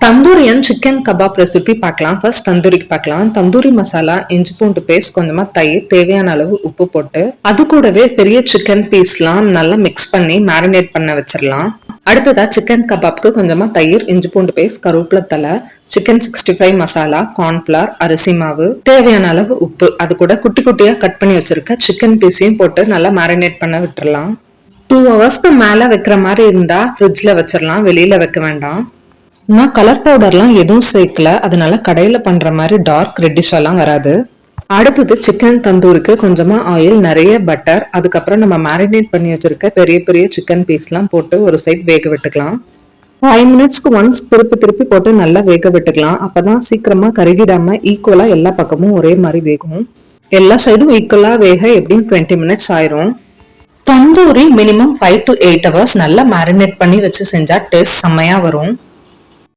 Tandoori and chicken kebab recipe பார்க்கலாம். First தந்தூரிக்கு பார்க்கலாம். தந்தூரி மசாலா, இஞ்சி பூண்டு பேஸ்ட், கொஞ்சமா தயிர், தேவையான அளவு உப்பு போட்டு அது கூடவே பெரிய சிக்கன் பீஸ்லாம் நல்லா மிக்ஸ் பண்ணி மேரினேட் பண்ண வச்சிடலாம். அடுத்ததா சிக்கன் கபாப்க்கு கொஞ்சமா தயிர், இஞ்சி பூண்டு பேஸ்ட், கருவேப்பிலை தலை, சிக்கன் 65 மசாலா, கார்ன்ஃபிளவர், அரிசி மாவு, தேவையான அளவு உப்பு, அது கூட குட்டி குட்டியா கட் பண்ணி வச்சிருக்க சிக்கன் பீஸையும் போட்டு நல்லா மேரினேட் பண்ண விட்டுறலாம். 2 ஹவர்ஸ்க்கு மேல வைக்கிற மாதிரி இருந்தா ஃப்ரிட்ஜ்ல வச்சிடலாம், வெளியில வைக்க வேண்டாம். நான் கலர் பவுடர்லாம் எதுவும் சேர்க்கல, அதனால கடையில பண்ற மாதிரி டார்க் ரெட்டிஷ் எல்லாம் வராது. அடுத்தது சிக்கன் தந்தூருக்கு கொஞ்சமா ஆயில், நிறைய பட்டர், அதுக்கப்புறம் நம்ம மேரினேட் பண்ணி வச்சிருக்க பெரிய பெரிய சிக்கன் பீஸ்லாம் போட்டு ஒரு சைட் வேக விட்டுக்கலாம். 5 மினிட்ஸ்க்கு ஒன்ஸ் திருப்பி திருப்பி போட்டு நல்லா வேக விட்டுக்கலாம். அப்பதான் சீக்கிரமா கருகிடாம ஈக்குவலா எல்லா பக்கமும் ஒரே மாதிரி வேகும். எல்லா சைடும் ஈக்குவலா வேக எப்படியும் 20 மினிட்ஸ் ஆயிரும். தந்தூரி மினிமம் 5 to 8 ஹவர்ஸ் நல்லா மேரினேட் பண்ணி வச்சு செஞ்சா டேஸ்ட் செம்மையா வரும்.